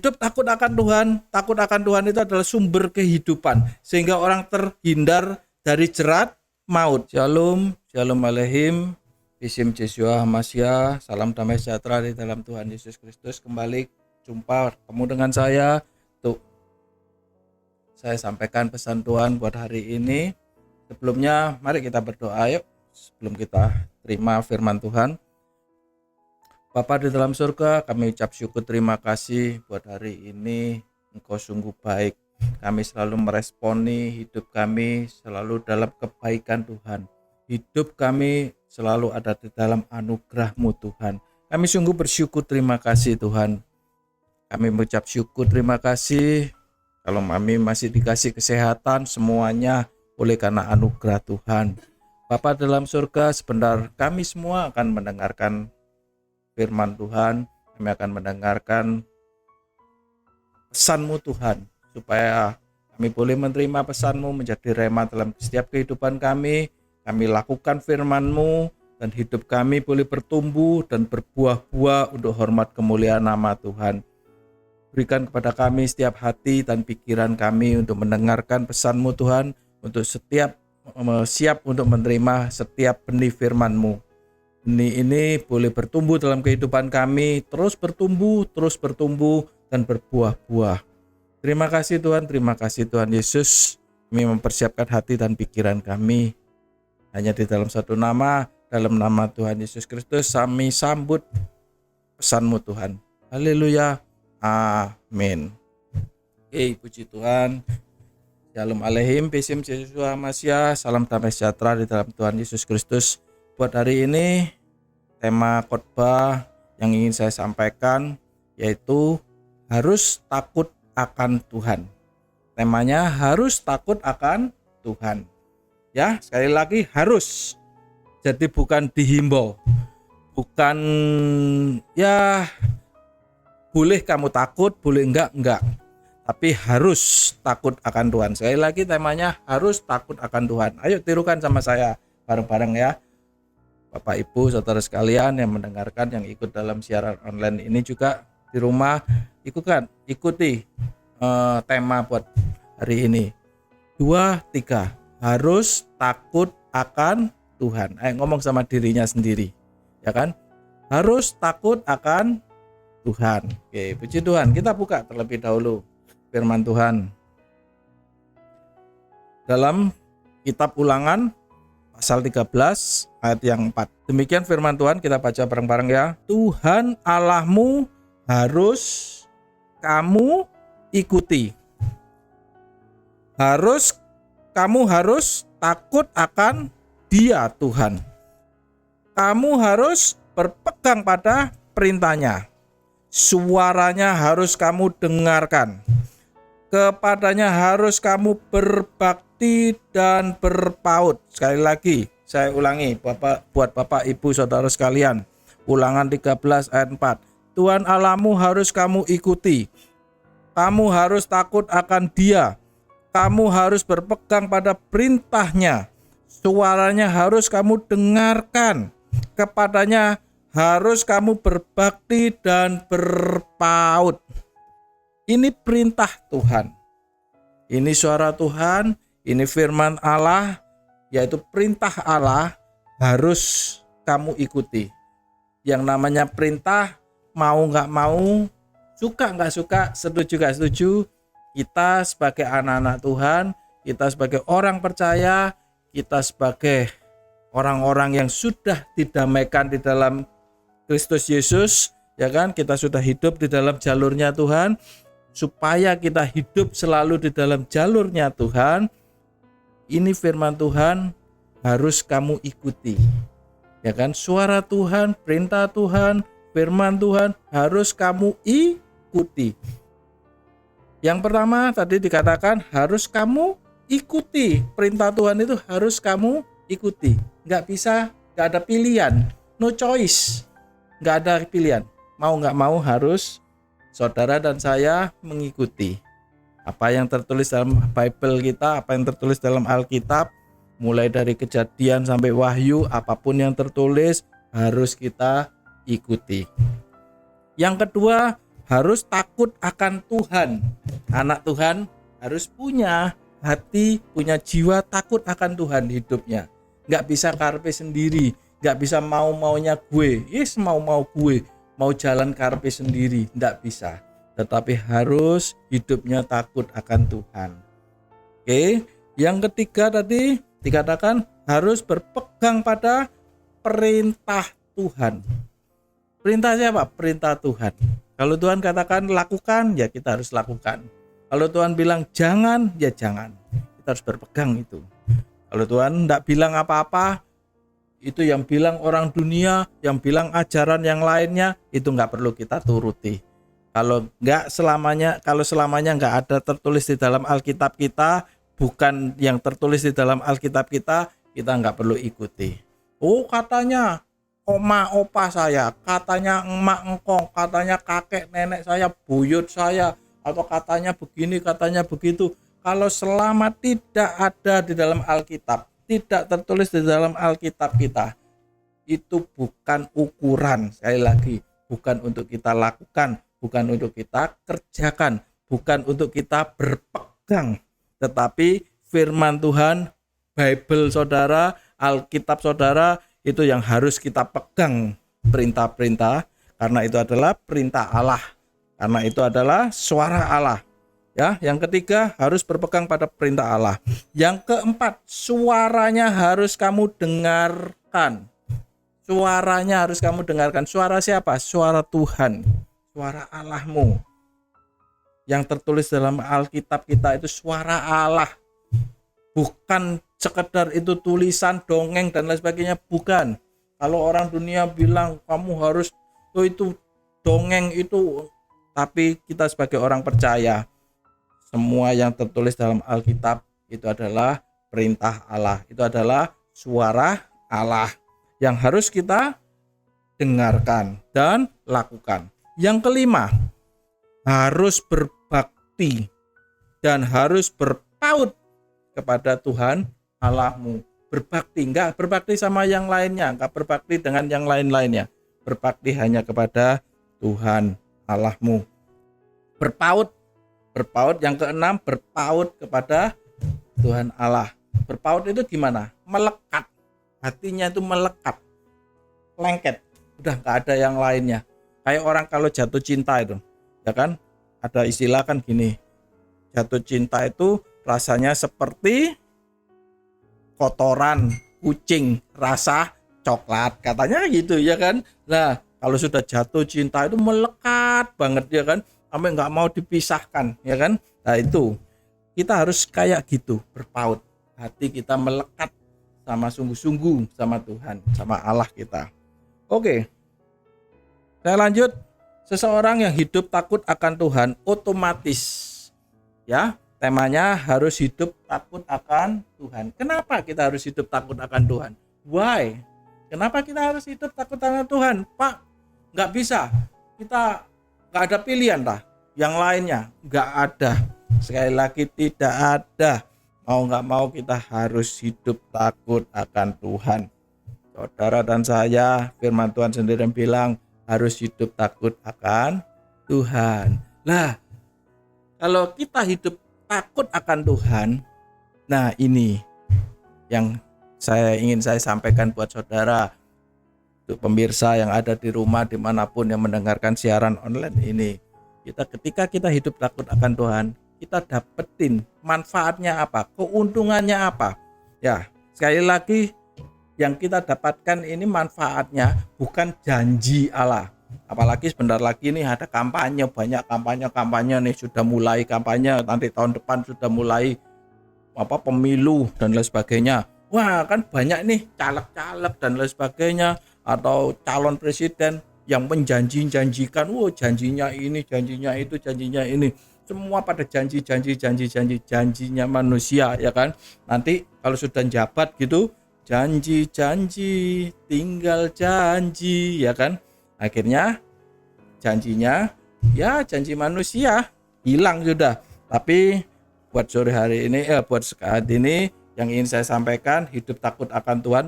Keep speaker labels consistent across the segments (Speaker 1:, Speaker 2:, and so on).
Speaker 1: Hidup takut akan Tuhan itu adalah sumber kehidupan, sehingga orang terhindar dari jerat maut. Shalom, shalom aleihim, isim Yeshua Hamasya, salam damai sejahtera di dalam Tuhan Yesus Kristus. Kembali jumpa ketemu dengan saya untuk saya sampaikan pesan Tuhan buat hari ini. Sebelumnya mari kita berdoa yuk, sebelum kita terima firman Tuhan. Bapa di dalam surga, kami ucap syukur terima kasih buat hari ini. Engkau sungguh baik. Kami selalu meresponi hidup kami selalu dalam kebaikan Tuhan. Hidup kami selalu ada di dalam anugerah-Mu Tuhan. Kami sungguh bersyukur terima kasih Tuhan. Kami mengucap syukur terima kasih kalau kami masih dikasih kesehatan semuanya oleh karena anugerah Tuhan. Bapa dalam surga, sebentar kami semua akan mendengarkan firman Tuhan, kami akan mendengarkan pesan-Mu Tuhan, supaya kami boleh menerima pesan-Mu menjadi rema dalam setiap kehidupan kami lakukan firman-Mu, dan hidup kami boleh bertumbuh dan berbuah-buah untuk hormat kemuliaan nama Tuhan. Berikan kepada kami setiap hati dan pikiran kami untuk mendengarkan pesan-Mu Tuhan, untuk siap untuk menerima setiap benih firman-Mu. Benih ini boleh bertumbuh dalam kehidupan kami, terus bertumbuh dan berbuah-buah. Terima kasih Tuhan Yesus. Kami mempersiapkan hati dan pikiran kami hanya di dalam satu nama, dalam nama Tuhan Yesus Kristus kami sambut pesan-Mu Tuhan. Haleluya, amin. Puji Tuhan. Shalom aleihim, isim Yeshua Hamasya, salam damai sejahtera di dalam Tuhan Yesus Kristus. Buat hari ini, tema khotbah yang ingin saya sampaikan yaitu harus takut akan Tuhan. Temanya harus takut akan Tuhan. Ya, sekali lagi harus. Jadi bukan dihimbau. Bukan ya boleh kamu takut, boleh enggak. Tapi harus takut akan Tuhan. Sekali lagi temanya harus takut akan Tuhan. Ayo tirukan sama saya bareng-bareng ya. Bapak Ibu saudara sekalian yang mendengarkan, yang ikut dalam siaran online ini juga di rumah ikuti tema buat hari ini. 2, 3 harus takut akan Tuhan. Ayo ngomong sama dirinya sendiri, ya kan? Harus takut akan Tuhan. Oke, puji Tuhan. Kita buka terlebih dahulu firman Tuhan dalam kitab Ulangan pasal 13 ayat yang 4. Demikian firman Tuhan, kita baca bareng-bareng ya. Tuhan Allahmu harus kamu ikuti. Kamu harus takut akan Dia Tuhan. Kamu harus berpegang pada perintahnya. Suaranya harus kamu dengarkan. Kepadanya harus kamu berbakti dan berpaut. Sekali lagi, saya ulangi buat Bapak Ibu Saudara sekalian. Ulangan 13 ayat 4. Tuhan Allahmu harus kamu ikuti. Kamu harus takut akan Dia. Kamu harus berpegang pada perintahnya. Suaranya harus kamu dengarkan. Kepadanya harus kamu berbakti dan berpaut. Ini perintah Tuhan. Ini suara Tuhan, ini firman Allah, yaitu perintah Allah harus kamu ikuti. Yang namanya perintah, mau nggak mau, suka nggak suka, setuju nggak setuju, kita sebagai anak-anak Tuhan, kita sebagai orang percaya, kita sebagai orang-orang yang sudah didamaikan di dalam Kristus Yesus, ya kan? Kita sudah hidup di dalam jalurnya Tuhan. Supaya kita hidup selalu di dalam jalurnya Tuhan, ini firman Tuhan harus kamu ikuti. Ya kan? Suara Tuhan, perintah Tuhan, firman Tuhan harus kamu ikuti. Yang pertama tadi dikatakan harus kamu ikuti. Perintah Tuhan itu harus kamu ikuti. Nggak bisa, nggak ada pilihan. No choice. Nggak ada pilihan. Mau nggak mau harus saudara dan saya mengikuti apa yang tertulis dalam Bible kita, apa yang tertulis dalam Alkitab, mulai dari Kejadian sampai Wahyu, apapun yang tertulis harus kita ikuti. Yang kedua, harus takut akan Tuhan. Anak Tuhan harus punya hati, punya jiwa takut akan Tuhan hidupnya. Nggak bisa karpe sendiri, nggak bisa mau-maunya gue, mau gue, mau jalan karpe sendiri, nggak bisa. Tetapi harus hidupnya takut akan Tuhan. Oke, yang ketiga tadi dikatakan harus berpegang pada perintah Tuhan. Perintah siapa? Perintah Tuhan. Kalau Tuhan katakan lakukan, ya kita harus lakukan. Kalau Tuhan bilang jangan, ya jangan. Kita harus berpegang itu. Kalau Tuhan tidak bilang apa-apa, itu yang bilang orang dunia, yang bilang ajaran yang lainnya, itu nggak perlu kita turuti. Kalau selamanya nggak ada tertulis di dalam Alkitab kita, bukan yang tertulis di dalam Alkitab kita nggak perlu ikuti. Oh, katanya oma opa saya, katanya emak engkong, katanya kakek nenek saya, buyut saya, atau katanya begini, katanya begitu. Kalau selama tidak ada di dalam Alkitab, tidak tertulis di dalam Alkitab kita, itu bukan ukuran. Sekali lagi, bukan untuk kita lakukan, bukan untuk kita kerjakan, bukan untuk kita berpegang, tetapi firman Tuhan, Bible saudara, Alkitab saudara, itu yang harus kita pegang, perintah-perintah, karena itu adalah perintah Allah, karena itu adalah suara Allah. Ya, yang ketiga harus berpegang pada perintah Allah. Yang keempat, suaranya harus kamu dengarkan. Suaranya harus kamu dengarkan. Suara siapa? Suara Tuhan, suara Allahmu. Yang tertulis dalam Alkitab kita itu suara Allah. Bukan sekedar itu tulisan, dongeng dan lain sebagainya, bukan. Kalau orang dunia bilang kamu harus itu dongeng itu, tapi kita sebagai orang percaya, semua yang tertulis dalam Alkitab itu adalah perintah Allah, itu adalah suara Allah yang harus kita dengarkan dan lakukan. Yang kelima, harus berbakti dan harus berpaut kepada Tuhan Allahmu. Berbakti, enggak berbakti sama yang lainnya, enggak berbakti dengan yang lain-lainnya. Berbakti hanya kepada Tuhan Allahmu. Berpaut yang keenam, berpaut kepada Tuhan Allah. Berpaut itu gimana? Melekat. Hatinya itu melekat. Lengket. Udah enggak ada yang lainnya. Kayak orang kalau jatuh cinta itu, ya kan? Ada istilah kan gini. Jatuh cinta itu rasanya seperti kotoran kucing rasa coklat, katanya gitu ya kan. Nah, kalau sudah jatuh cinta itu melekat banget ya kan, sampai nggak mau dipisahkan ya kan. Nah itu kita harus kayak gitu, berpaut, hati kita melekat sama sungguh-sungguh sama Tuhan, sama Allah kita. Oke, saya lanjut. Seseorang yang hidup takut akan Tuhan otomatis, ya, temanya harus hidup takut akan Tuhan. Kenapa kita harus hidup takut akan Tuhan? Why? Kenapa kita harus hidup takut akan Tuhan? Pak, nggak bisa. Kita nggak ada pilihan lah. Yang lainnya nggak ada. Sekali lagi tidak ada. Mau nggak mau kita harus hidup takut akan Tuhan. Saudara dan saya, firman Tuhan sendiri bilang harus hidup takut akan Tuhan. Nah, kalau kita hidup takut akan Tuhan, nah ini yang ingin saya sampaikan buat saudara, untuk pemirsa yang ada di rumah dimanapun yang mendengarkan siaran online ini. Ketika kita hidup takut akan Tuhan, kita dapetin manfaatnya apa, keuntungannya apa. Ya, sekali lagi yang kita dapatkan ini manfaatnya bukan janji Allah. Apalagi sebentar lagi nih ada kampanye, banyak kampanye nih, sudah mulai kampanye, nanti tahun depan sudah mulai pemilu dan lain sebagainya. Wah, kan banyak nih caleg-caleg dan lain sebagainya, atau calon presiden yang menjanjikan, janjinya ini, janjinya itu, janjinya ini. Semua pada janjinya manusia ya kan. Nanti kalau sudah jabat gitu, janji tinggal janji ya kan. Akhirnya janjinya ya janji manusia hilang sudah. Tapi buat sore hari ini, buat saat ini yang ingin saya sampaikan, hidup takut akan Tuhan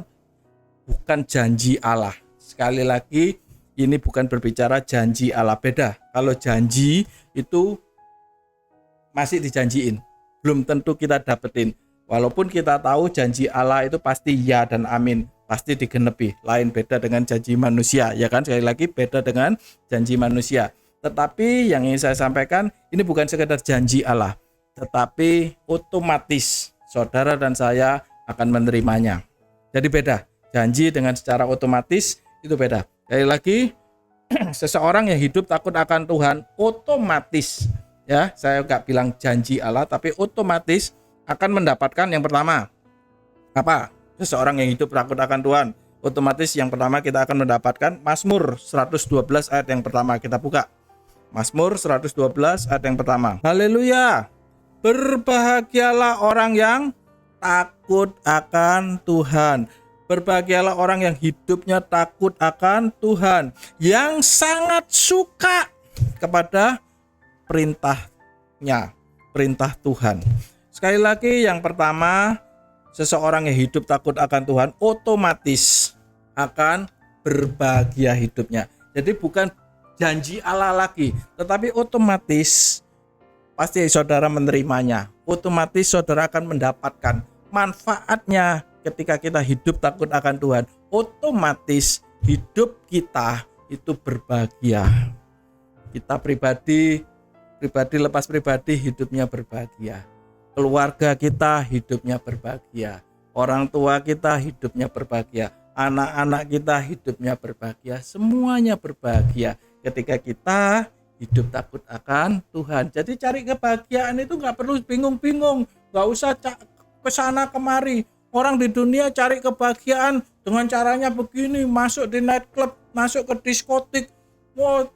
Speaker 1: bukan janji Allah. Sekali lagi, Ini bukan berbicara janji Allah, beda. Kalau janji itu masih dijanjiin, belum tentu kita dapetin. Walaupun kita tahu janji Allah itu pasti ya dan amin, pasti digenepi. Lain beda dengan janji manusia, ya kan? Sekali lagi beda dengan janji manusia. Tetapi yang ingin saya sampaikan, ini bukan sekedar janji Allah, tetapi otomatis saudara dan saya akan menerimanya. Jadi beda, janji dengan secara otomatis itu beda. Sekali lagi, seseorang yang hidup takut akan Tuhan otomatis, ya, saya nggak bilang janji Allah, tapi otomatis akan mendapatkan yang pertama. Apa? Seseorang yang hidup takut akan Tuhan, otomatis yang pertama kita akan mendapatkan Mazmur 112 ayat yang pertama. Kita buka. Mazmur 112 ayat yang pertama. Haleluya. Berbahagialah orang yang takut akan Tuhan. Berbahagialah orang yang hidupnya takut akan Tuhan, yang sangat suka kepada perintahnya, perintah Tuhan. Sekali lagi, yang pertama, seseorang yang hidup takut akan Tuhan otomatis akan berbahagia hidupnya. Jadi bukan janji Allah lagi, tetapi otomatis pasti saudara menerimanya. Otomatis saudara akan mendapatkan manfaatnya ketika kita hidup takut akan Tuhan. Otomatis hidup kita itu berbahagia. Kita pribadi lepas pribadi hidupnya berbahagia. Keluarga kita hidupnya berbahagia. Orang tua kita hidupnya berbahagia. Anak-anak kita hidupnya berbahagia. Semuanya berbahagia ketika kita hidup takut akan Tuhan. Jadi cari kebahagiaan itu gak perlu bingung-bingung, gak usah kesana kemari. Orang di dunia cari kebahagiaan dengan caranya begini, masuk di nightclub, masuk ke diskotik,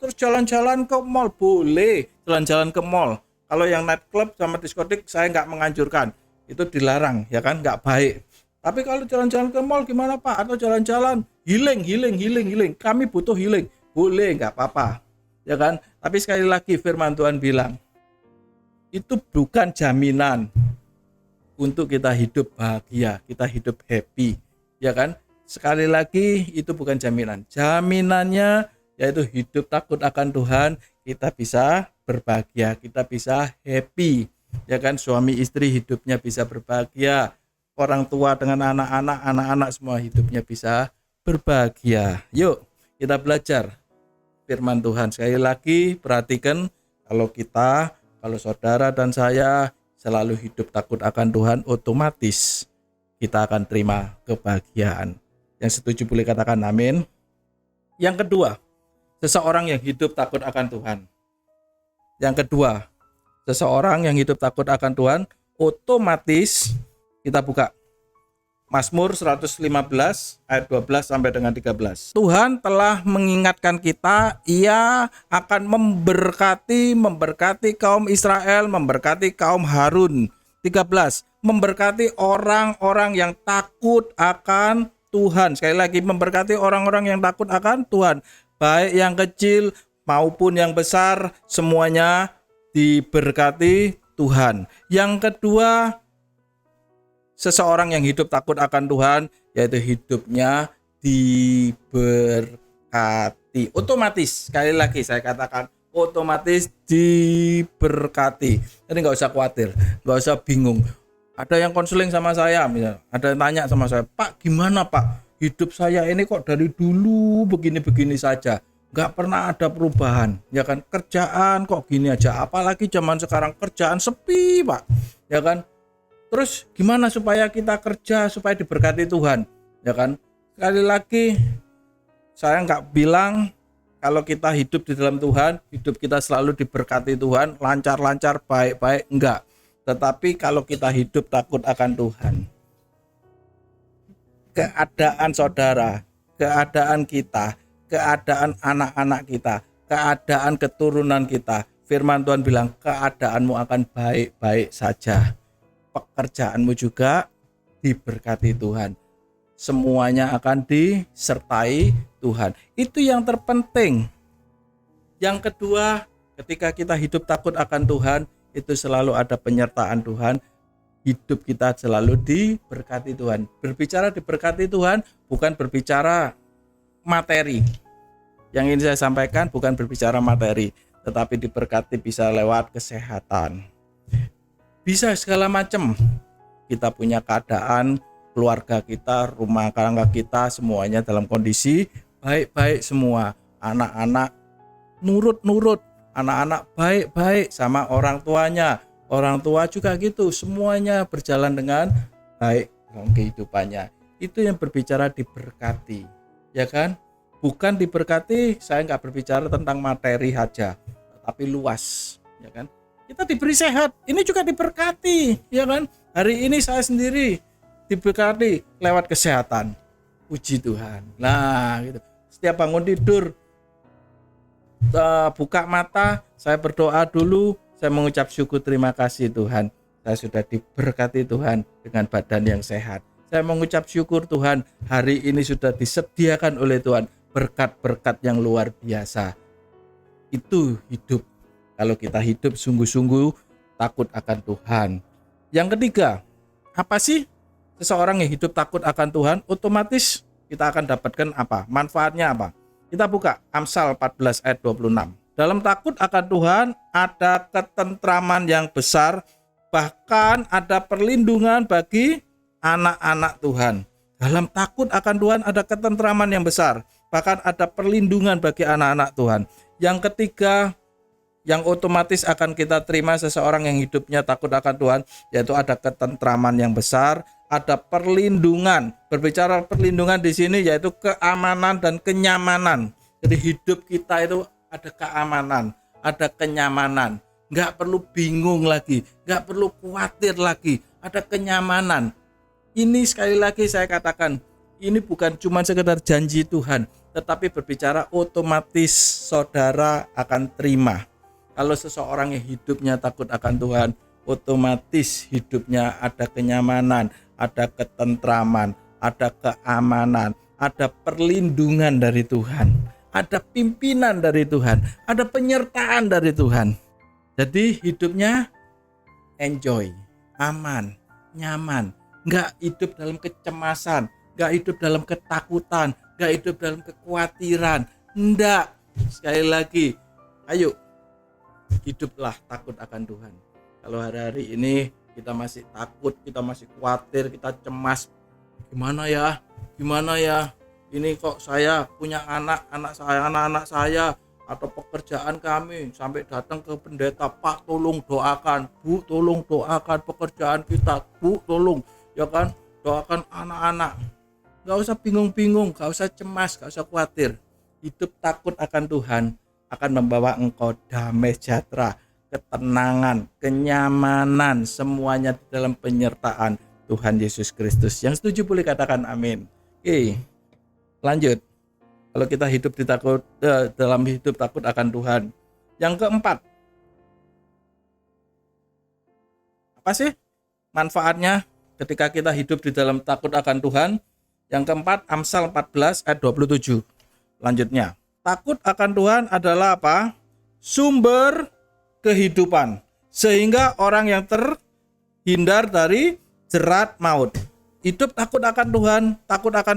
Speaker 1: terus jalan-jalan ke mall. Boleh jalan-jalan ke mall. Kalau yang nightclub sama diskotik saya nggak menganjurkan, itu dilarang, ya kan, nggak baik. Tapi kalau jalan-jalan ke mall gimana Pak? Atau jalan-jalan healing. Kami butuh healing, boleh, nggak apa-apa, ya kan. Tapi sekali lagi firman Tuhan bilang, itu bukan jaminan untuk kita hidup bahagia, kita hidup happy, ya kan. Sekali lagi itu bukan jaminan. Jaminannya yaitu hidup takut akan Tuhan, kita bisa berbahagia, kita bisa happy, ya kan. Suami istri hidupnya bisa berbahagia, orang tua dengan anak-anak semua hidupnya bisa berbahagia. Yuk kita belajar firman Tuhan. Sekali lagi perhatikan, kalau saudara dan saya selalu hidup takut akan Tuhan, otomatis kita akan terima kebahagiaan. Yang setuju boleh katakan amin. Yang kedua, seseorang yang hidup takut akan Tuhan. Yang kedua, seseorang yang hidup takut akan Tuhan otomatis, kita buka Mazmur 115 ayat 12 sampai dengan 13. Tuhan telah mengingatkan kita, Ia akan memberkati kaum Israel, memberkati kaum Harun. 13, memberkati orang-orang yang takut akan Tuhan. Sekali lagi, memberkati orang-orang yang takut akan Tuhan, baik yang kecil maupun yang besar, semuanya diberkati Tuhan. Yang kedua, seseorang yang hidup takut akan Tuhan, yaitu hidupnya diberkati. Otomatis, sekali lagi saya katakan, otomatis diberkati. Jadi nggak usah khawatir, nggak usah bingung. Ada yang konseling sama saya, misalnya, ada yang tanya sama saya, Pak gimana Pak? Hidup saya ini kok dari dulu begini-begini saja, nggak pernah ada perubahan, ya kan. Kerjaan kok gini aja, apalagi zaman sekarang kerjaan sepi Pak, ya kan. Terus gimana supaya kita kerja supaya diberkati Tuhan, ya kan. Sekali lagi saya nggak bilang kalau kita hidup di dalam Tuhan, hidup kita selalu diberkati Tuhan, lancar-lancar, baik-baik, enggak. Tetapi kalau kita hidup takut akan Tuhan, keadaan saudara, keadaan kita, keadaan anak-anak kita, keadaan keturunan kita, firman Tuhan bilang keadaanmu akan baik-baik saja. Pekerjaanmu juga diberkati Tuhan. Semuanya akan disertai Tuhan. Itu yang terpenting. Yang kedua, ketika kita hidup takut akan Tuhan, itu selalu ada penyertaan Tuhan. Hidup kita selalu diberkati Tuhan. Berbicara diberkati Tuhan bukan berbicara materi, Yang ingin saya sampaikan bukan berbicara materi, tetapi diberkati bisa lewat kesehatan. Bisa segala macam. Kita punya keadaan, keluarga kita, rumah tangga kita, semuanya dalam kondisi baik-baik semua. Anak-anak nurut-nurut, anak-anak baik-baik sama orang tuanya. Orang tua juga gitu, semuanya berjalan dengan baik dalam kehidupannya. Itu yang berbicara diberkati, ya kan? Bukan diberkati, saya nggak berbicara tentang materi saja, tapi luas, ya kan? Kita diberi sehat, ini juga diberkati, ya kan? Hari ini saya sendiri diberkati lewat kesehatan. Puji Tuhan. Nah, gitu. Setiap bangun tidur, buka mata, saya berdoa dulu, saya mengucap syukur terima kasih Tuhan. Saya sudah diberkati Tuhan dengan badan yang sehat. Saya mengucap syukur Tuhan, hari ini sudah disediakan oleh Tuhan berkat-berkat yang luar biasa. Itu hidup. Kalau kita hidup sungguh-sungguh takut akan Tuhan. Yang ketiga, apa sih seseorang yang hidup takut akan Tuhan? Otomatis kita akan dapatkan apa? Manfaatnya apa? Kita buka Amsal 14 ayat 26. Dalam takut akan Tuhan ada ketentraman yang besar, bahkan ada perlindungan bagi anak-anak Tuhan. Dalam takut akan Tuhan ada ketentraman yang besar, bahkan ada perlindungan bagi anak-anak Tuhan. Yang ketiga, yang otomatis akan kita terima seseorang yang hidupnya takut akan Tuhan, yaitu ada ketentraman yang besar, ada perlindungan. Berbicara perlindungan di sini yaitu keamanan dan kenyamanan. Jadi hidup kita itu ada keamanan, ada kenyamanan. Nggak perlu bingung lagi, nggak perlu khawatir lagi, ada kenyamanan. Ini sekali lagi saya katakan, ini bukan cuma sekedar janji Tuhan, tetapi berbicara otomatis saudara akan terima. Kalau seseorang yang hidupnya takut akan Tuhan, otomatis hidupnya ada kenyamanan, ada ketentraman, ada keamanan, ada perlindungan dari Tuhan, ada pimpinan dari Tuhan, ada penyertaan dari Tuhan. Jadi hidupnya enjoy, aman, nyaman, nggak hidup dalam kecemasan, nggak hidup dalam ketakutan, nggak hidup dalam kekhawatiran. Enggak, sekali lagi, ayo hiduplah takut akan Tuhan. Kalau hari-hari ini kita masih takut, kita masih khawatir, kita cemas, gimana ya, ini kok saya punya anak-anak saya atau pekerjaan kami, sampai datang ke pendeta, Pak tolong doakan, Bu tolong doakan pekerjaan kita, Bu tolong, ya kan, doakan anak-anak. Gak usah bingung-bingung, gak usah cemas, gak usah khawatir. Hidup takut akan Tuhan akan membawa engkau damai sejahtera, ketenangan, kenyamanan, semuanya di dalam penyertaan Tuhan Yesus Kristus. Yang setuju boleh katakan amin. Oke, lanjut. Kalau kita hidup dalam hidup takut akan Tuhan. Yang keempat, apa sih manfaatnya ketika kita hidup di dalam takut akan Tuhan? Yang keempat, Amsal 14 ayat 27. Lanjutnya, takut akan Tuhan adalah apa? Sumber kehidupan, sehingga orang yang terhindar dari jerat maut. Hidup takut akan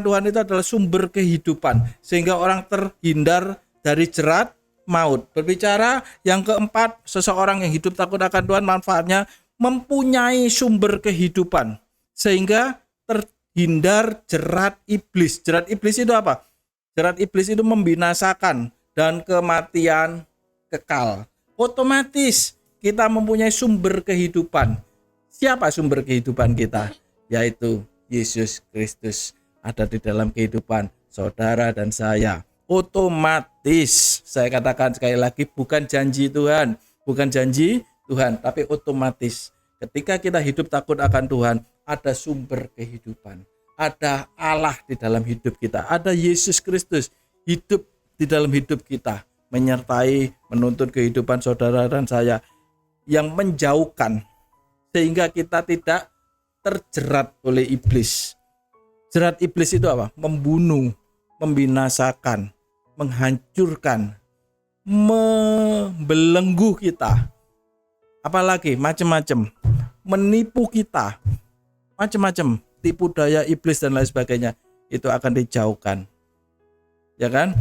Speaker 1: Tuhan itu adalah sumber kehidupan, sehingga orang terhindar dari jerat maut. Berbicara yang keempat, seseorang yang hidup takut akan Tuhan manfaatnya mempunyai sumber kehidupan, sehingga terhindar jerat iblis. Jerat iblis itu apa? Jerat iblis itu membinasakan dan kematian kekal. Otomatis kita mempunyai sumber kehidupan. Siapa sumber kehidupan kita? Yaitu Yesus Kristus ada di dalam kehidupan saudara dan saya. Otomatis, saya katakan sekali lagi, bukan janji Tuhan, tapi otomatis. Ketika kita hidup takut akan Tuhan, ada sumber kehidupan. Ada Allah di dalam hidup kita, ada Yesus Kristus hidup di dalam hidup kita, menyertai, menuntun kehidupan saudara dan saya, yang menjauhkan sehingga kita tidak terjerat oleh iblis. Jerat iblis itu apa? Membunuh, membinasakan, menghancurkan, membelenggu kita. Apalagi macam-macam, menipu kita, macam-macam, tipu daya iblis dan lain sebagainya, itu akan dijauhkan. Ya kan?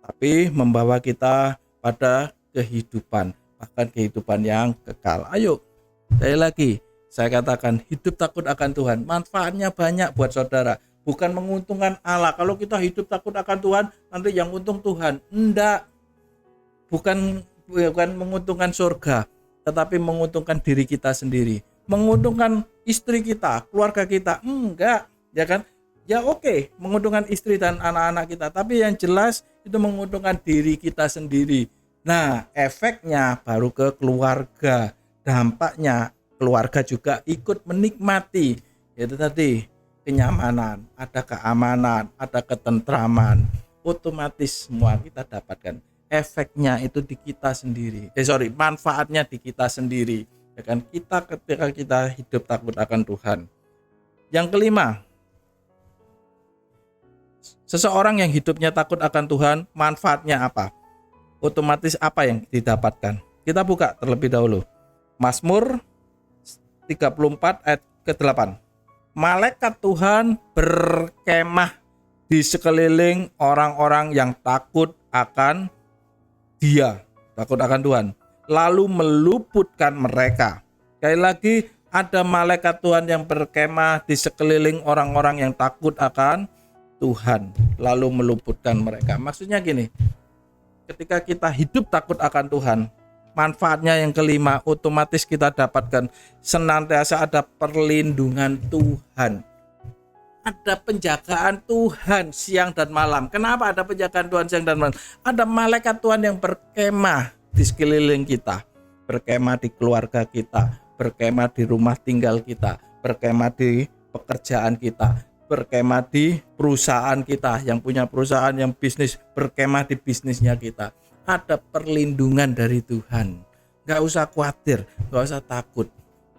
Speaker 1: tapi membawa kita pada kehidupan, bahkan kehidupan yang kekal. Ayo, sekali lagi saya katakan, hidup takut akan Tuhan, manfaatnya banyak buat saudara. Bukan menguntungkan Allah. Kalau kita hidup takut akan Tuhan, nanti yang untung Tuhan. Enggak. Bukan menguntungkan surga, tetapi menguntungkan diri kita sendiri. Menguntungkan istri kita, keluarga kita. Enggak, ya kan? Ya oke, menguntungkan istri dan anak-anak kita, tapi yang jelas itu menguntungkan diri kita sendiri. Nah, efeknya baru ke keluarga. Dampaknya keluarga juga ikut menikmati. Itu tadi, kenyamanan, ada keamanan, ada ketentraman. Otomatis semua kita dapatkan. Efeknya itu di kita sendiri. Manfaatnya di kita sendiri. Ya kan? Kita ketika kita hidup takut akan Tuhan. Yang kelima, seseorang yang hidupnya takut akan Tuhan, manfaatnya apa? Otomatis apa yang didapatkan? Kita buka terlebih dahulu. Mazmur 34 ayat ke-8. Malaikat Tuhan berkemah di sekeliling orang-orang yang takut akan Dia, takut akan Tuhan, lalu meluputkan mereka. Sekali lagi, ada malaikat Tuhan yang berkemah di sekeliling orang-orang yang takut akan Tuhan, lalu meluputkan mereka. Maksudnya gini, ketika kita hidup takut akan Tuhan, manfaatnya yang kelima, otomatis kita dapatkan senantiasa ada perlindungan Tuhan. Ada penjagaan Tuhan siang dan malam. Kenapa ada penjagaan Tuhan siang dan malam? Ada malaikat Tuhan yang berkemah di sekeliling kita, berkemah di keluarga kita, berkemah di rumah tinggal kita, berkemah di pekerjaan kita, berkemah di perusahaan kita, yang punya perusahaan, yang bisnis, berkemah di bisnisnya kita. Ada perlindungan dari Tuhan. Gak usah khawatir, gak usah takut.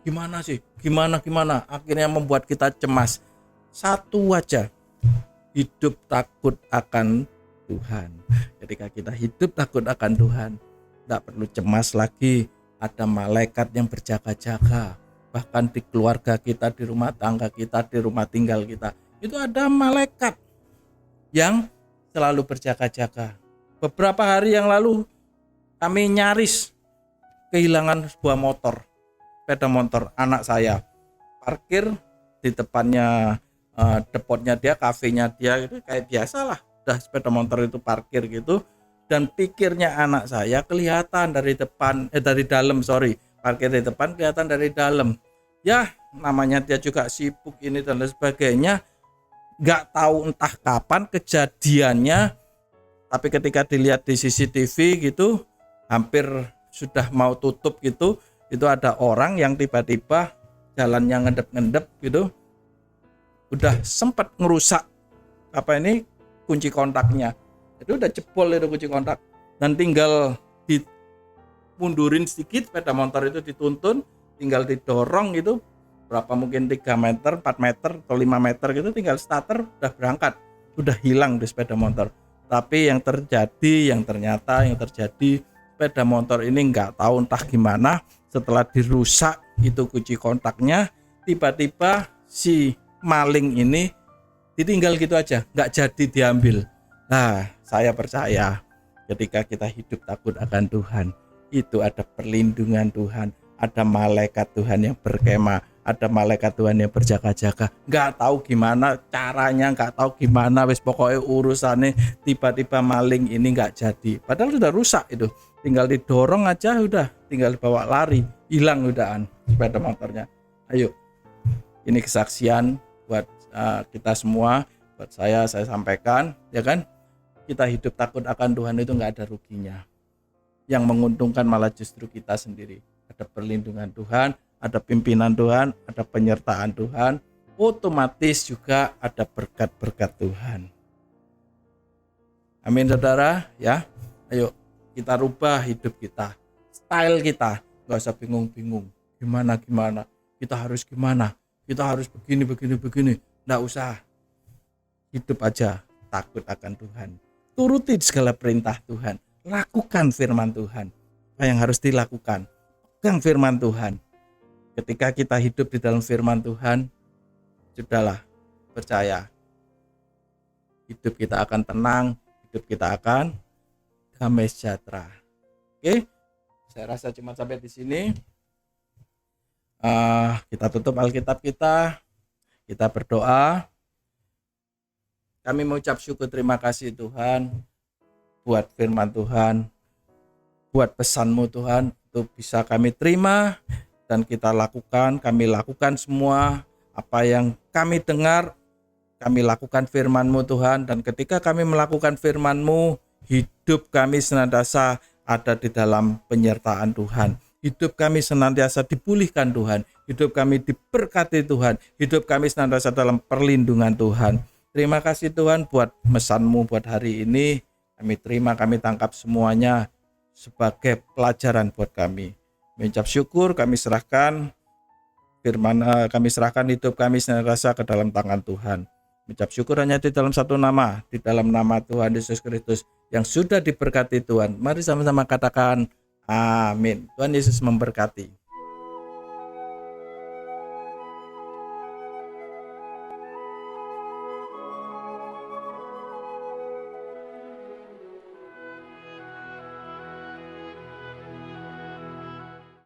Speaker 1: Gimana sih? Gimana? Akhirnya membuat kita cemas. Satu aja, hidup takut akan Tuhan. Ketika kita hidup takut akan Tuhan, tidak perlu cemas lagi. Ada malaikat yang berjaga-jaga. Bahkan di keluarga kita, di rumah tangga kita, di rumah tinggal kita, itu ada malaikat yang selalu berjaga-jaga. Beberapa hari yang lalu kami nyaris kehilangan sebuah motor, sepeda motor anak saya. Parkir di depannya depotnya dia, kafenya dia, gitu kayak biasalah. Udah sepeda motor itu parkir gitu, dan pikirnya anak saya kelihatan dari dalam, parkir di depan kelihatan dari dalam. Ya, namanya dia juga sibuk ini dan lain sebagainya. Nggak tahu entah kapan kejadiannya, tapi ketika dilihat di CCTV gitu, hampir sudah mau tutup gitu, itu ada orang yang tiba-tiba jalannya ngendep-ngendep gitu, udah sempat ngerusak kunci kontaknya. Itu udah jebol itu kunci kontak, dan tinggal dimundurin sedikit, sepeda motor itu dituntun, tinggal didorong gitu, berapa mungkin 3 meter, 4 meter atau 5 meter gitu, tinggal starter udah berangkat, udah hilang di sepeda motor. Tapi yang terjadi sepeda motor ini nggak tahu entah gimana, setelah dirusak itu kunci kontaknya, tiba-tiba si maling ini ditinggal gitu aja, nggak jadi diambil. Nah, saya percaya ketika kita hidup takut akan Tuhan, itu ada perlindungan Tuhan, ada malaikat Tuhan yang berkemah, ada malaikat Tuhan yang berjaga-jaga. Nggak tahu gimana caranya, nggak tahu gimana, wis pokoknya urusannya tiba-tiba maling ini nggak jadi. Padahal sudah rusak itu, tinggal didorong aja udah, tinggal bawa lari, hilang udahan sepeda motornya. Ayo, ini kesaksian buat kita semua, buat saya sampaikan, ya kan? Kita hidup takut akan Tuhan itu nggak ada ruginya. Yang menguntungkan malah justru kita sendiri. Ada perlindungan Tuhan, ada pimpinan Tuhan, ada penyertaan Tuhan, otomatis juga ada berkat-berkat Tuhan. Amin saudara, ya. Ayo kita rubah hidup kita, style kita, nggak usah bingung-bingung. Gimana? Kita harus gimana? Kita harus begini. Nggak usah. Hidup aja takut akan Tuhan. Turuti segala perintah Tuhan. Lakukan firman Tuhan. Apa yang harus dilakukan? Pegang firman Tuhan. Ketika kita hidup di dalam firman Tuhan, sudahlah, percaya. Hidup kita akan tenang, hidup kita akan damai sejahtera. Oke, saya rasa cuma sampai di sini. Kita tutup Alkitab kita berdoa. Kami mengucap syukur terima kasih Tuhan buat firman Tuhan, buat pesan-Mu Tuhan, itu bisa kami terima dan kita lakukan. Kami lakukan semua apa yang kami dengar, kami lakukan firman-Mu Tuhan, dan ketika kami melakukan firman-Mu, hidup kami senantiasa ada di dalam penyertaan Tuhan. Hidup kami senantiasa dipulihkan Tuhan, hidup kami diberkati Tuhan, hidup kami senantiasa dalam perlindungan Tuhan. Terima kasih Tuhan buat pesan-Mu buat hari ini. Kami terima, kami tangkap semuanya sebagai pelajaran buat kami. Mengucap syukur, kami serahkan firman, kami serahkan hidup kami senantiasa ke dalam tangan Tuhan. Mengucap syukur hanya di dalam satu nama, di dalam nama Tuhan Yesus Kristus yang sudah diberkati Tuhan. Mari sama-sama katakan amin. Tuhan Yesus memberkati.